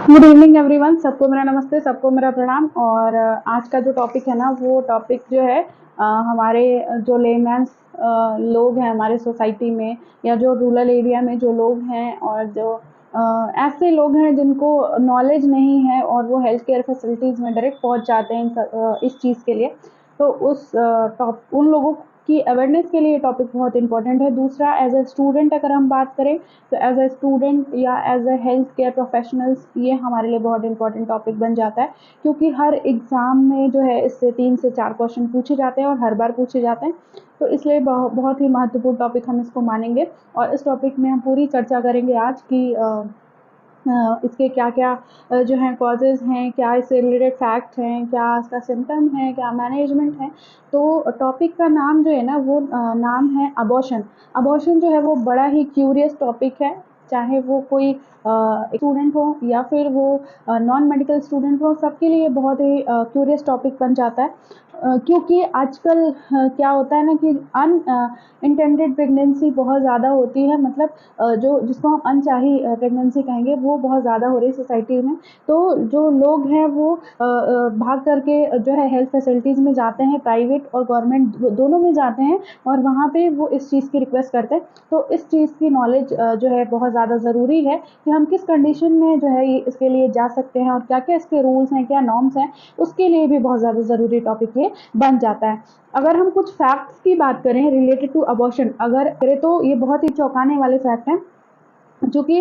Good evening everyone. सबको मेरा नमस्ते, सबको मेरा प्रणाम। और आज का जो टॉपिक है ना, वो टॉपिक जो है हमारे जो लेमैन्स लोग हैं हमारे सोसाइटी में, या जो रूरल एरिया में जो लोग हैं, और जो ऐसे लोग हैं जिनको नॉलेज नहीं है और वो हेल्थ केयर फैसिलिटीज़ में डायरेक्ट पहुंच जाते हैं इस चीज़ के लिए। तो उन लोगों की अवेयरनेस के लिए ये टॉपिक बहुत इंपॉर्टेंट है। दूसरा, एज ए स्टूडेंट अगर हम बात करें तो एज अ स्टूडेंट या as a health care professionals ये हमारे लिए बहुत इंपॉर्टेंट टॉपिक बन जाता है, क्योंकि हर एग्ज़ाम में जो है इससे 3 से 4 क्वेश्चन पूछे जाते हैं और हर बार पूछे जाते हैं। तो इसलिए बहुत ही महत्वपूर्ण टॉपिक हम इसको मानेंगे। और इस टॉपिक में हम पूरी चर्चा करेंगे आज कि इसके क्या-क्या जो हैं कॉजेज़ हैं, क्या इससे रिलेटेड फैक्ट हैं, क्या इसका सिम्पटम है, क्या मैनेजमेंट है। तो टॉपिक का नाम जो है ना, वो नाम है अबॉर्शन। अबॉर्शन जो है वो बड़ा ही क्यूरियस टॉपिक है, चाहे वो कोई स्टूडेंट हो या फिर वो नॉन मेडिकल स्टूडेंट हो, सबके लिए बहुत ही क्यूरियस टॉपिक बन जाता है। क्योंकि आजकल क्या होता है ना कि इंटेंडेड प्रेगनेंसी बहुत ज़्यादा होती है, मतलब जो जिसको हम अनचाही प्रेगनेंसी कहेंगे, वो बहुत ज़्यादा हो रही है सोसाइटी में। तो जो लोग हैं वो भाग करके जो है हेल्थ फैसिलिटीज़ में जाते हैं, प्राइवेट और गवर्नमेंट दोनों में जाते हैं, और वहाँ पे वो इस चीज़ की रिक्वेस्ट करते हैं। तो इस चीज़ की नॉलेज जो है बहुत ज़्यादा ज़रूरी है कि हम किस कंडीशन में जो है ये इसके लिए जा सकते हैं, और क्या-क्या इसके रूल्स हैं, क्या नॉर्म्स हैं, उसके लिए भी बहुत ज़्यादा ज़रूरी टॉपिक ये बन जाता है। अगर हम कुछ फैक्ट्स की बात करें रिलेटेड टू अबॉर्शन अगर करें, तो ये बहुत ही चौंकाने वाले फैक्ट हैं। चूँकि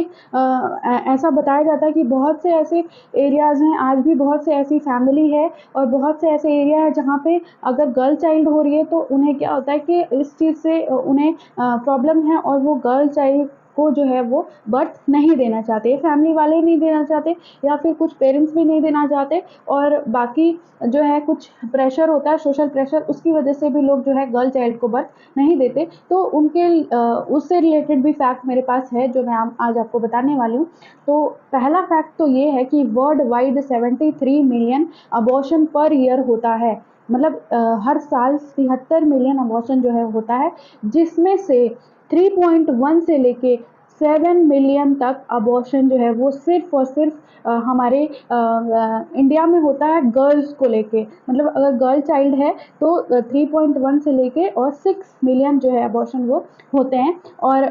ऐसा बताया जाता है कि बहुत से ऐसे एरियाज़ हैं, आज भी बहुत से ऐसी फैमिली है और बहुत से ऐसे एरिया है जहाँ पे अगर गर्ल चाइल्ड हो रही है तो उन्हें क्या होता है कि इस चीज़ से उन्हें प्रॉब्लम है, और वो गर्ल चाइल्ड को जो है वो बर्थ नहीं देना चाहते, फैमिली वाले नहीं देना चाहते, या फिर कुछ पेरेंट्स भी नहीं देना चाहते, और बाकी जो है कुछ प्रेशर होता है, सोशल प्रेशर, उसकी वजह से भी लोग जो है गर्ल चाइल्ड को बर्थ नहीं देते। तो उससे रिलेटेड भी फैक्ट मेरे पास है जो मैं आज आपको बताने वाली हूँ। तो पहला फैक्ट तो ये है कि world wide 73 million abortion per year होता है। मतलब हर साल 73 मिलियन अबॉर्शन जो है होता है, जिसमें से 3.1 से लेके 7 मिलियन तक अबॉर्शन जो है वो सिर्फ और सिर्फ हमारे इंडिया में होता है गर्ल्स को लेके। मतलब अगर गर्ल चाइल्ड है तो 3.1 से लेके और 6 मिलियन जो है अबॉर्शन वो होते हैं। और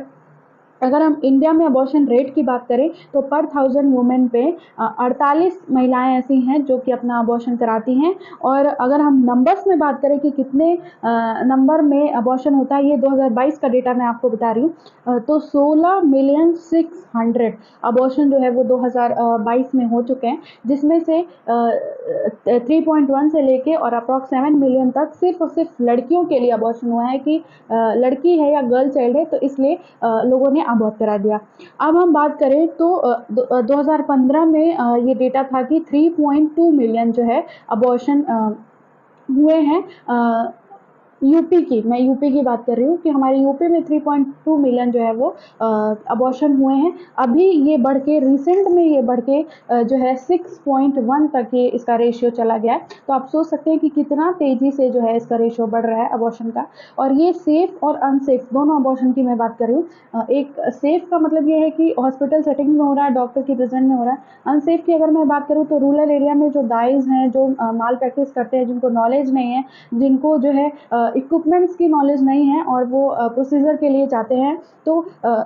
अगर हम इंडिया में अबॉर्शन रेट की बात करें तो पर 1000 वुमेन पे 48 महिलाएं ऐसी हैं जो कि अपना अबॉर्शन कराती हैं। और अगर हम नंबर्स में बात करें कि कितने नंबर में अबॉर्शन होता है, ये 2022 का डेटा मैं आपको बता रही हूँ। तो 16 मिलियन 600 अबॉर्शन जो है वो 2022 में हो चुके हैं, जिसमें से 3.1 से लेके और अप्रॉक्स 7 मिलियन तक सिर्फ और सिर्फ लड़कियों के लिए अबॉर्शन हुआ है कि लड़की है या गर्ल चाइल्ड है, तो इसलिए लोगों ने अबॉर्ट करा दिया। अब हम बात करें तो 2015 में ये डेटा था कि 3.2 मिलियन जो है अबॉर्शन हुए हैं। यूपी की, मैं यूपी की बात कर रही हूँ कि हमारे यूपी में 3.2 मिलियन जो है वो अबॉर्शन हुए हैं। अभी ये बढ़ के रिसेंट में ये बढ़ के जो है 6.1 तक ये इसका रेशियो चला गया है। तो आप सोच सकते हैं कि कितना तेज़ी से जो है इसका रेशियो बढ़ रहा है अबॉर्शन का। और ये सेफ़ और अनसेफ दोनों अबॉर्शन की मैं बात कर रही हूँ। एक सेफ़ का मतलब ये है कि हॉस्पिटल सेटिंग में हो रहा है, डॉक्टर की प्रेज़ेंट में हो रहा है। अनसेफ की अगर मैं बात करूँ तो रूरल एरिया में जो दाइज़ हैं, जो माल प्रैक्टिस करते हैं, जिनको नॉलेज नहीं है, जिनको जो है इक्विपमेंट्स की नॉलेज नहीं है, और वो प्रोसीजर के लिए जाते हैं, तो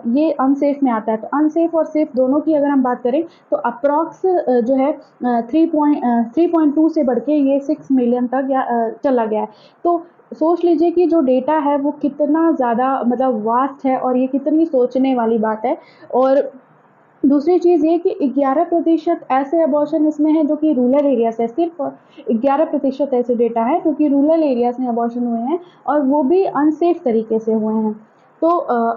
ये अनसेफ में आता है। तो अनसेफ और सेफ दोनों की अगर हम बात करें तो अप्रॉक्स जो है 3.2 से बढ़ के ये 6 मिलियन तक चला गया है। तो सोच लीजिए कि जो डेटा है वो कितना ज़्यादा मतलब वास्ट है, और ये कितनी सोचने वाली बात है। और दूसरी चीज़ ये कि 11% ऐसे अबॉर्शन इसमें हैं जो कि रूरल एरिया से, सिर्फ 11% ऐसे डेटा है जो कि रूरल एरियाज में अबॉर्शन हुए हैं, और वो भी अनसेफ तरीके से हुए हैं। तो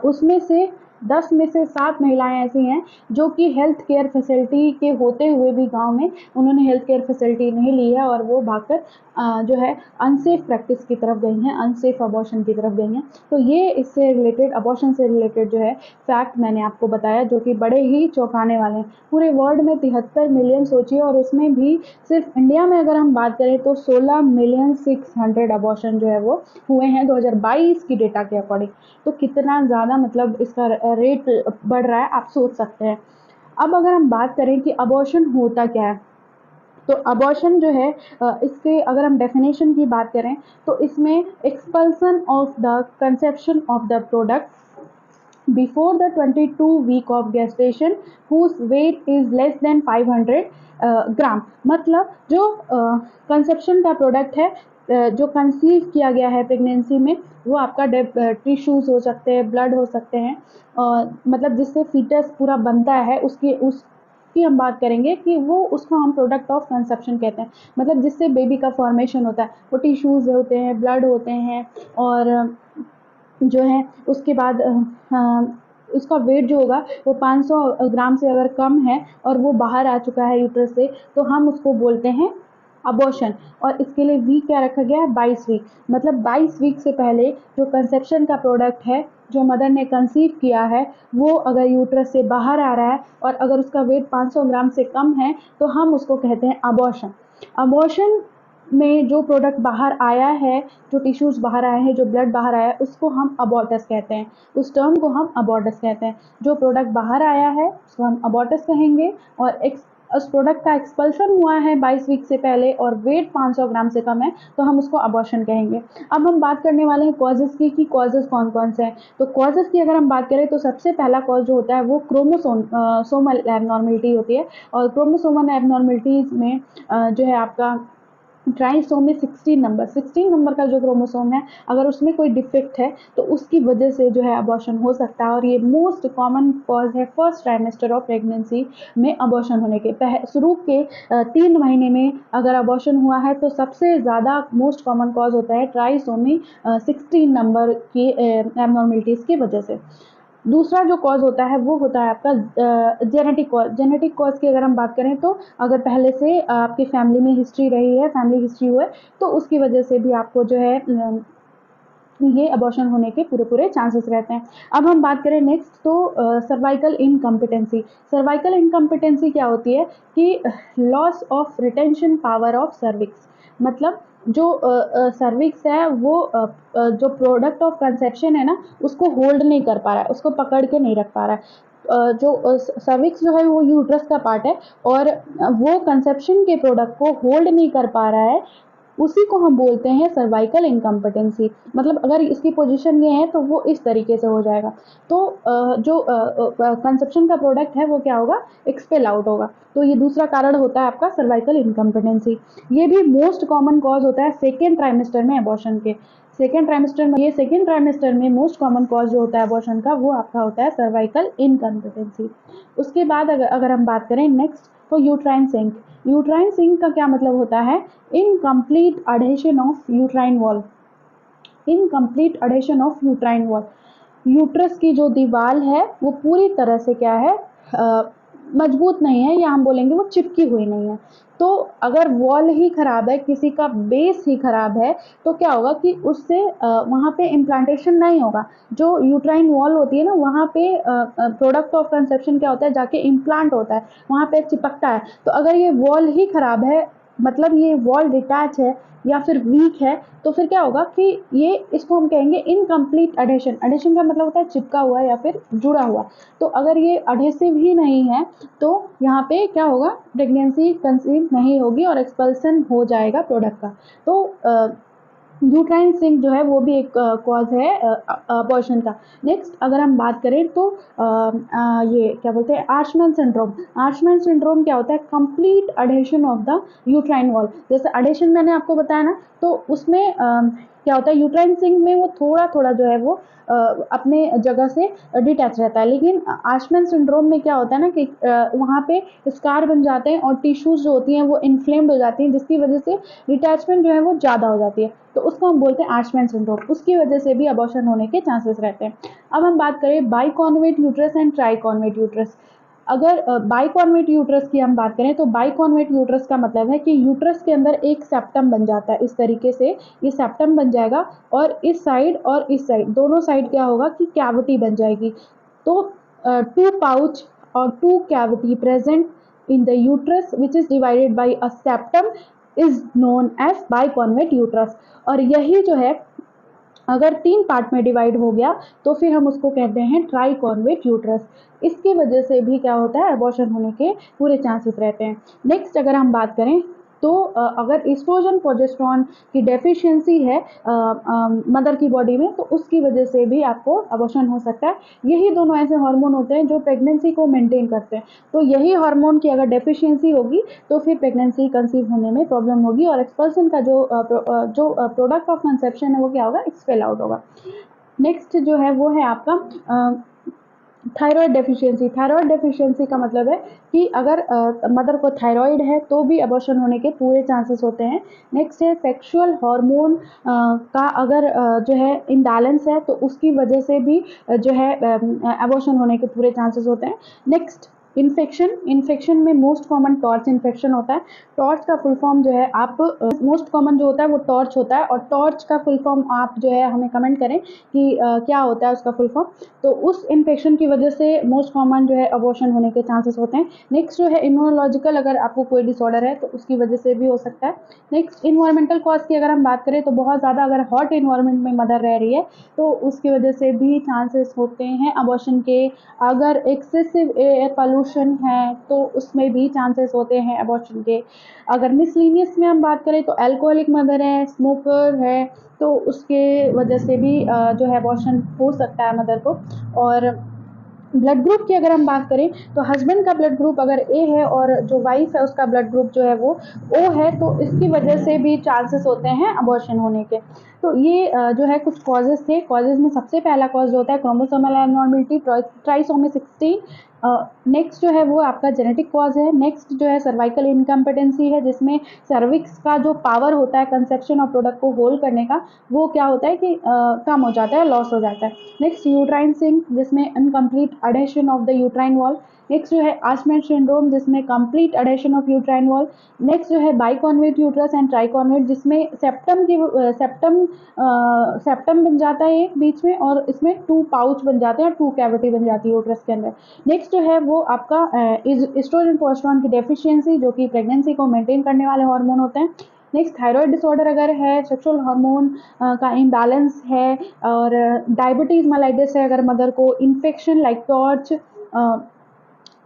उसमें से 10 में से 7 महिलाएं ऐसी हैं जो कि हेल्थ केयर फैसिलिटी के होते हुए भी गांव में उन्होंने हेल्थ केयर फैसिलिटी नहीं ली है, और वो भागकर जो है अनसेफ प्रैक्टिस की तरफ गई हैं, अनसेफ अबॉर्शन की तरफ गई हैं। तो ये इससे रिलेटेड, अबॉर्शन से रिलेटेड जो है फैक्ट मैंने आपको बताया, जो कि बड़े ही चौंकाने वाले हैं। पूरे वर्ल्ड में 73 मिलियन सोचिए, और उसमें भी सिर्फ इंडिया में अगर हम बात करें तो 16 मिलियन 600 अबॉर्शन जो है वो हुए हैं 2022 की डेटा के अकॉर्डिंग। तो कितना ज़्यादा मतलब इसका रेट बढ़ रहा है, आप सोच सकते हैं। अब अगर हम बात करें कि अबॉर्शन होता क्या है, तो अबॉर्शन जो है इसके अगर हम डेफिनेशन की बात करें तो इसमें expulsion of the conception of the product before the 22 week of gestation whose weight is less than 500 ग्राम। मतलब जो कंसेप्शन का प्रोडक्ट है, जो कंसीव किया गया है प्रेगनेंसी में, वो आपका टिश्यूज हो सकते हैं, ब्लड हो सकते हैं, मतलब जिससे फीटस पूरा बनता है, उसकी हम बात करेंगे कि वो उसको हम प्रोडक्ट ऑफ कंसेप्शन कहते हैं। मतलब जिससे बेबी का फॉर्मेशन होता है, वो टिश्यूज होते हैं, ब्लड होते हैं, और जो है उसके बाद उसका वेट जो होगा वो 500 ग्राम से अगर कम है और वो बाहर आ चुका है यूट्रस से, तो हम उसको बोलते हैं अबॉर्शन। और इसके लिए वीक क्या रखा गया है, 22 वीक। मतलब 22 वीक से पहले जो कंसेप्शन का प्रोडक्ट है, जो मदर ने कंसीव किया है, वो अगर यूट्रस से बाहर आ रहा है और अगर उसका वेट 500 ग्राम से कम है, तो हम उसको कहते हैं अबॉर्शन। अबॉर्शन में जो प्रोडक्ट बाहर आया है, जो टिश्यूज बाहर आए हैं, जो ब्लड बाहर आया है, उसको हम अबॉर्टस कहते हैं। उस टर्म को हम अबॉर्टस कहते हैं। जो प्रोडक्ट बाहर आया है उसको हम अबॉर्टस कहेंगे, और उस प्रोडक्ट का एक्सपल्सन हुआ है 22 वीक से पहले और वेट 500 ग्राम से कम है, तो हम उसको अबॉर्शन कहेंगे। अब हम बात करने वाले हैं कॉजेज की कि कॉजेज कौन कौन से हैं। तो कॉजेज की अगर हम बात करें तो सबसे पहला कॉज जो होता है वो क्रोमोसोमल एबनॉर्मलिटी होती है। और क्रोमोसोमल एबनॉर्मलिटीज में जो है आपका ट्राइसोमी 16 नंबर का जो क्रोमोसोम है, अगर उसमें कोई डिफेक्ट है तो उसकी वजह से जो है अबॉर्शन हो सकता है। और ये मोस्ट कॉमन कॉज है फर्स्ट ट्राइमेस्टर ऑफ प्रेगनेंसी में अबॉर्शन होने के। शुरू के 3 महीने में अगर अबॉर्शन हुआ है तो सबसे ज़्यादा मोस्ट कॉमन कॉज होता है ट्राइसोमी 16 नंबर की एबनॉर्मलिटीज़ की वजह से। दूसरा जो कॉज होता है वो होता है आपका जेनेटिक कॉज। जेनेटिक कॉज की अगर हम बात करें तो अगर पहले से आपकी फैमिली में हिस्ट्री रही है, फैमिली हिस्ट्री हुआ है, तो उसकी वजह से भी आपको जो है ये अबॉर्शन होने के पूरे पूरे चांसेस रहते हैं। अब हम बात करें नेक्स्ट, तो सर्वाइकल इनकम्पिटेंसी। सर्वाइकल इनकम्पिटेंसी क्या होती है कि loss of retention power of cervix. मतलब जो सर्विक्स है वो जो प्रोडक्ट ऑफ कंसेप्शन है ना, उसको होल्ड नहीं कर पा रहा है, उसको पकड़ के नहीं रख पा रहा है। जो सर्विक्स जो है वो यूट्रस का पार्ट है, और वो कंसेप्शन के प्रोडक्ट को होल्ड नहीं कर पा रहा है, उसी को हम बोलते हैं सर्वाइकल इनकम्पिटेंसी। मतलब अगर इसकी पोजीशन ये है तो वो इस तरीके से हो जाएगा। तो जो कंसेप्शन का प्रोडक्ट है वो क्या होगा, एक्सपेल आउट होगा। तो ये दूसरा कारण होता है आपका सर्वाइकल इनकम्पिटेंसी। ये भी मोस्ट कॉमन कॉज होता है सेकेंड ट्राइमेस्टर में अबॉर्शन के। सेकेंड ट्राइमेस्टर में मोस्ट कॉमन कॉज जो होता है अबॉर्शन का, वो आपका होता है सर्वाइकल इनकम्पिटेंसी। उसके बाद अगर हम बात करें नेक्स्ट, तो यूट्राइन सिंक। यूट्राइन सिंक का क्या मतलब होता है, incomplete adhesion of uterine wall. Incomplete adhesion of uterine wall, uterus की जो दीवार है वो पूरी तरह से क्या है, मजबूत नहीं है, या हम बोलेंगे वो चिपकी हुई नहीं है। तो अगर वॉल ही खराब है, किसी का बेस ही खराब है, तो क्या होगा कि उससे वहाँ पे इम्प्लांटेशन नहीं होगा। जो यूट्राइन वॉल होती है ना, वहाँ पे प्रोडक्ट ऑफ कंसेप्शन क्या होता है, जाके इम्प्लांट होता है, वहाँ पे चिपकता है। तो अगर ये वॉल ही खराब है, मतलब ये वॉल डिटैच है या फिर वीक है, तो फिर क्या होगा कि ये इसको हम कहेंगे इनकम्प्लीट अडेशन। अडेशन का मतलब होता है चिपका हुआ या फिर जुड़ा हुआ। तो अगर ये अडेसिव ही नहीं है तो यहाँ पे क्या होगा, प्रेगनेंसी कंसीव नहीं होगी और एक्सपल्सन हो जाएगा प्रोडक्ट का। तो यूट्राइन सिंक जो है वो भी एक कॉज है अबॉर्शन का। नेक्स्ट अगर हम बात करें तो ये क्या बोलते हैं, आर्चमैन सिंड्रोम। आर्चमैन सिंड्रोम क्या होता है, complete adhesion of the uterine wall. जैसे अडेशन मैंने आपको बताया ना, तो उसमें क्या होता है, यूट्राइन सिंक में वो थोड़ा थोड़ा जो है वो अपने जगह से डिटैच रहता है। लेकिन आर्चमैन सिंड्रोम में क्या होता है ना कि वहाँ पे स्कार बन जाते हैं और टिश्यूज जो होती हैं वो इन्फ्लेम्ड हो जाती हैं, जिसकी वजह से डिटैचमेंट जो है वो ज़्यादा हो जाती है। तो उसको हम बोलते हैं आर्चमैन सिंड्रोम। उसकी वजह से भी अबॉर्शन होने के चांसेस रहते हैं। अब हम बात करें बाइकॉन्वेट यूट्रस एंड ट्राइकॉन्वेट यूट्रस। अगर बाइकॉन्वेट यूट्रस की हम बात करें तो बाइकॉन्वेट यूट्रस का मतलब है कि यूट्रस के अंदर एक सेप्टम बन जाता है। इस तरीके से ये सेप्टम बन जाएगा, और इस साइड दोनों साइड क्या होगा कि कैविटी बन जाएगी। तो 2 पाउच और 2 cavity present in the uterus which is divided by a septum is known as biconvex uterus। और यही जो है अगर 3 पार्ट में डिवाइड हो गया तो फिर हम उसको कहते हैं ट्राइकॉन्वेट यूट्रस। इसकी वजह से भी क्या होता है, अबॉर्शन होने के पूरे चांसेस रहते हैं। नेक्स्ट अगर हम बात करें तो अगर एस्ट्रोजन प्रोजेस्टेरॉन की डेफिशिएंसी है मदर की बॉडी में, तो उसकी वजह से भी आपको अबॉर्शन हो सकता है। यही दोनों ऐसे हार्मोन होते हैं जो प्रेगनेंसी को मेंटेन करते हैं। तो यही हार्मोन की अगर डेफिशिएंसी होगी तो फिर प्रेगनेंसी कंसीव होने में प्रॉब्लम होगी और एक्सपल्सन का जो प्रोडक्ट ऑफ कंसेप्शन है वो क्या होगा, एक्सपेल आउट होगा। नेक्स्ट जो है वो है आपका थायराइड डेफिशिएंसी। थायराइड डेफिशिएंसी का मतलब है कि अगर मदर को थायराइड है तो भी अबॉर्शन होने के पूरे चांसेस होते हैं। नेक्स्ट है सेक्सुअल हार्मोन का अगर जो है इम्बैलेंस है तो उसकी वजह से भी जो है अबॉर्शन होने के पूरे चांसेस होते हैं। नेक्स्ट इन्फेक्शन में मोस्ट कॉमन टॉर्च इन्फेक्शन होता है। टॉर्च का फुल फॉर्म जो है आप मोस्ट कॉमन जो होता है वो टॉर्च होता है, और टॉर्च का फुल फॉर्म आप जो है हमें कमेंट करें कि क्या होता है उसका फुल फॉर्म। तो उस इन्फेक्शन की वजह से मोस्ट कॉमन जो है अबॉर्शन होने के चांसेस होते हैं। नेक्स्ट जो है इम्यूनोलॉजिकल, अगर आपको कोई डिसऑर्डर है तो उसकी वजह से भी हो सकता है। नेक्स्ट इन्वायरमेंटल कॉज की अगर हम बात करें तो बहुत ज़्यादा अगर हॉट इन्वायरमेंट में मदर रह रही है तो उसकी वजह से भी चांसेस होते हैं अबॉर्शन के। अगर एक्सेसिव एयर पोल्यूशन है तो उसमें भी चांसेस होते हैं अबॉर्शन के। अगर मिसलिनियस में हम बात करें तो अल्कोहलिक मदर है, स्मोकर है, तो उसके वजह से भी जो है अबॉर्शन हो सकता है मदर को। और ब्लड ग्रुप की अगर हम बात करें तो हस्बैंड का ब्लड ग्रुप अगर ए है और जो वाइफ है उसका ब्लड ग्रुप जो है वो ओ है, तो इसकी वजह से भी चांसेस होते हैं अबॉर्शन होने के। तो ये जो है कुछ कॉजेज थे। कॉजेज में सबसे पहला कॉज होता है क्रोमोसोमल एबनॉर्मलिटी, ट्राइसोमी 16। नेक्स्ट जो है वो आपका जेनेटिक कॉज है। नेक्स्ट जो है सर्वाइकल इनकम्पिटेंसी है, जिसमें सर्विक्स का जो पावर होता है कंसेप्शन और प्रोडक्ट को होल्ड करने का, वो क्या होता है कि कम हो जाता है, लॉस हो जाता है। नेक्स्ट यूट्राइन सिंक, जिसमें incomplete adhesion of the uterine wall. Next जो है आस्मेट सिंड्रोम, जिसमें complete adhesion of uterine wall. Next जो है बाइकॉन्वेट यूट्रस एंड ट्राइकॉन्वेट, जिसमें सेप्टम बन जाता है एक बीच में, और इसमें 2 पाउच बन जाते हैं और 2 कैविटी बन जाती है यूट्रस के अंदर। नेक्स्ट जो है वो आपका एस्ट्रोजन प्रोजेस्टेरॉन की डेफिशिएंसी, जो कि प्रेगनेंसी को मेंटेन करने वाले हार्मोन होते हैं। नेक्स्ट थायराइड डिसऑर्डर अगर है, सेक्सुअल हार्मोन का इम्बैलेंस है, और डायबिटीज मेलाइटिस है अगर मदर को, इन्फेक्शन लाइक टॉर्च,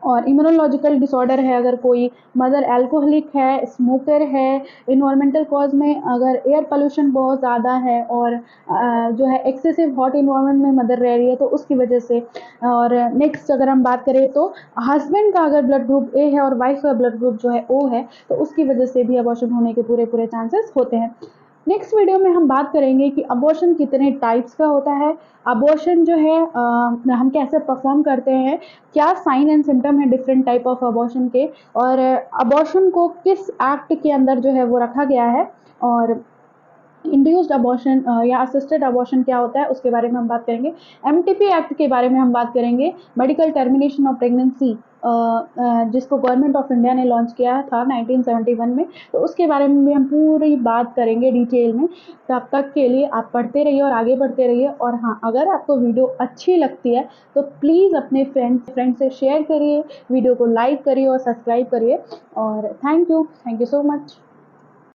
और इम्यूनोलॉजिकल डिसऑर्डर है अगर कोई, मदर अल्कोहलिक है, स्मोकर है, इन्वायरमेंटल कॉज में अगर एयर पोल्यूशन बहुत ज़्यादा है, और जो है एक्सेसिव हॉट इन्वायरमेंट में मदर रह रही है तो उसकी वजह से। और नेक्स्ट अगर हम बात करें तो हस्बैंड का अगर ब्लड ग्रुप ए है और वाइफ का ब्लड ग्रुप जो है ओ है, तो उसकी वजह से भी अबॉर्शन होने के पूरे चांसेस होते हैं। नेक्स्ट वीडियो में हम बात करेंगे कि अबॉर्शन कितने टाइप्स का होता है, अबॉर्शन जो है हम कैसे परफॉर्म करते हैं, क्या साइन एंड सिम्टम है डिफरेंट टाइप ऑफ अबॉर्शन के, और अबॉर्शन को किस एक्ट के अंदर जो है वो रखा गया है, और इंड्यूस्ड अबॉर्शन या असिस्टेड अबॉर्शन क्या होता है उसके बारे में हम बात करेंगे। एमटीपी एक्ट के बारे में हम बात करेंगे, मेडिकल टर्मिनेशन ऑफ प्रेगनेंसी, जिसको गवर्नमेंट ऑफ इंडिया ने लॉन्च किया था 1971 में, तो उसके बारे में भी हम पूरी बात करेंगे डिटेल में। तब तक के लिए आप पढ़ते रहिए और आगे बढ़ते रहिए। और हाँ, अगर आपको वीडियो अच्छी लगती है तो प्लीज़ अपने फ्रेंड से शेयर करिए, वीडियो को लाइक करिए और सब्सक्राइब करिए। और थैंक यू सो मच।